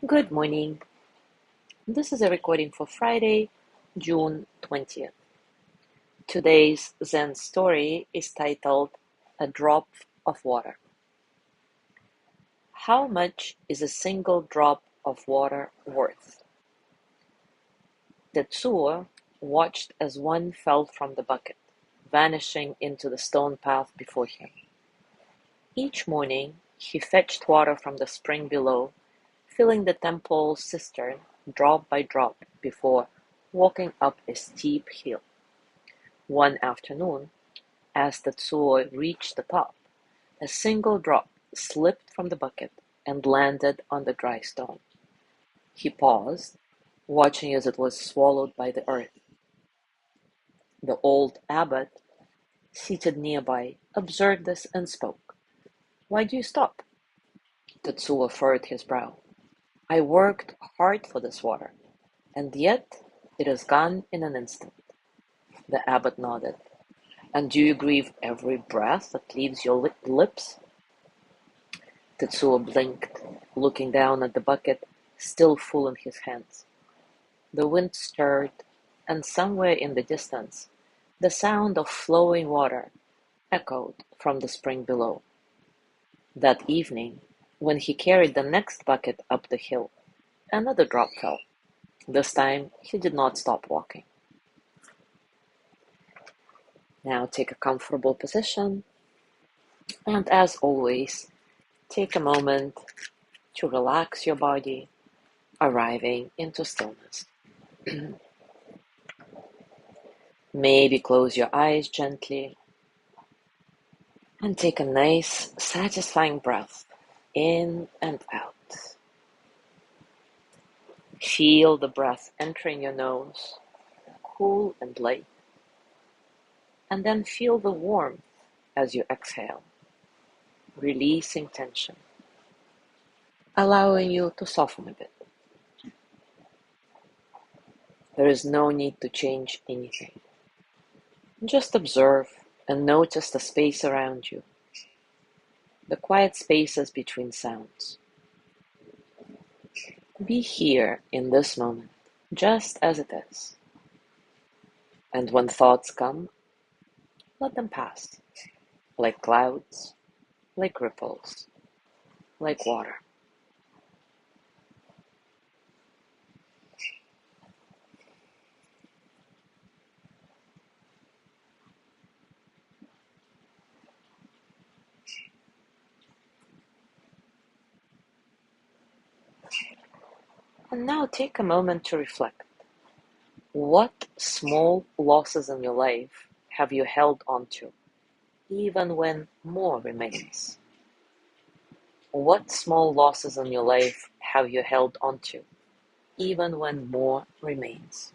Good morning. This is a recording for Friday, June 20th. Today's Zen story is titled A Drop of Water. How much is a single drop of water worth? Tetsuo watched as one fell from the bucket, vanishing into the stone path before him. Each morning, he fetched water from the spring below, filling the temple cistern drop by drop before walking up a steep hill. One afternoon, as Tetsuo reached the top, a single drop slipped from the bucket and landed on the dry stone. He paused, watching as it was swallowed by the earth. The old abbot, seated nearby, observed this and spoke. "Why do you stop?" Tetsuo furrowed his brow. "I worked hard for this water, and yet it is gone in an instant." The abbot nodded. "And do you grieve every breath that leaves your lips?" Tetsuo blinked, looking down at the bucket, still full in his hands. The wind stirred, and somewhere in the distance, the sound of flowing water echoed from the spring below. That evening, when he carried the next bucket up the hill, another drop fell. This time, he did not stop walking. Now take a comfortable position, and as always, take a moment to relax your body, arriving into stillness. Maybe close your eyes gently and take a nice, satisfying breath in and out. Feel the breath entering your nose, cool and light, and then feel the warmth as you exhale, releasing tension, allowing you to soften a bit. There is no need to change anything. Just observe and notice the space around you, the quiet spaces between sounds. Be here in this moment, just as it is. And when thoughts come, let them pass, like clouds, like ripples, like water. And now take a moment to reflect. What small losses in your life have you held on to, even when more remains? What small losses in your life have you held on to, even when more remains?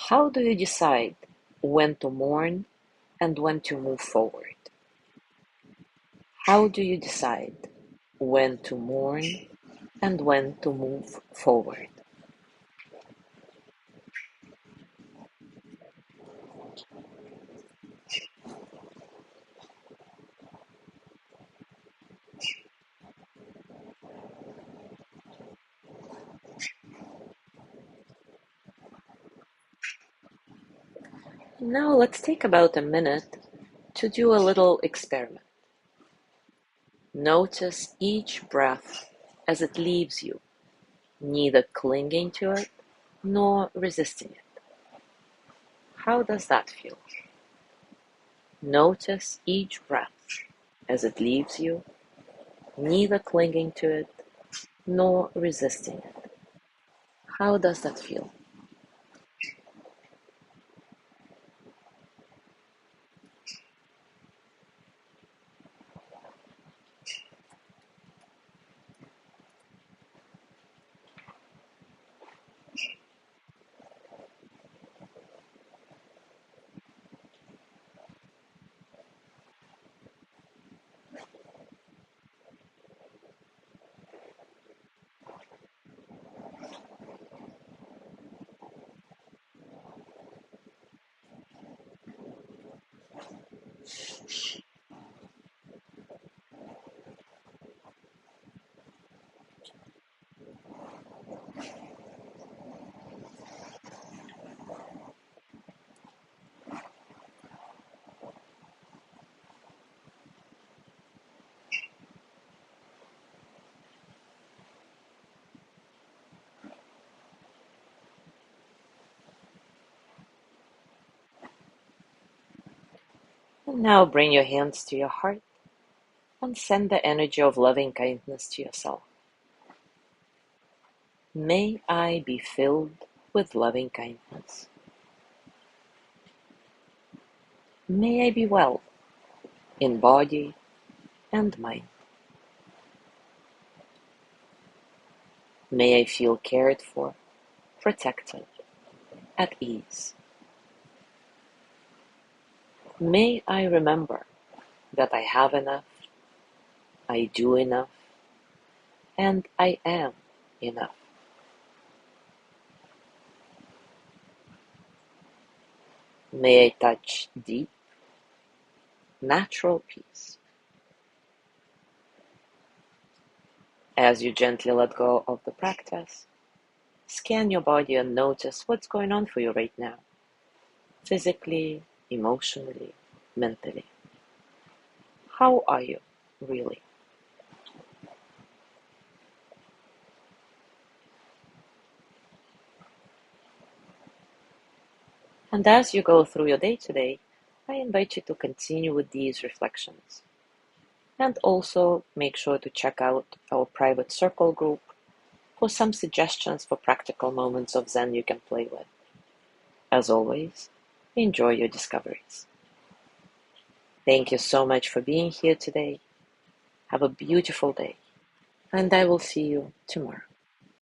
How do you decide when to mourn and when to move forward? How do you decide when to mourn and when to move forward? Now let's take about a minute to do a little experiment. Notice each breath as it leaves you, neither clinging to it nor resisting it. How does that feel? Notice each breath as it leaves you, neither clinging to it nor resisting it. How does that feel? And now bring your hands to your heart and send the energy of loving kindness to yourself. May I be filled with loving kindness. May I be well in body and mind. May I feel cared for, protected, at ease. May I remember that I have enough, I do enough, and I am enough. May I touch deep, natural peace. As you gently let go of the practice, scan your body and notice what's going on for you right now, physically, emotionally, mentally. How are you, really? And as you go through your day today, I invite you to continue with these reflections. And also make sure to check out our private circle group for some suggestions for practical moments of Zen you can play with. As always, enjoy your discoveries. Thank you so much for being here today. Have a beautiful day, and I will see you tomorrow.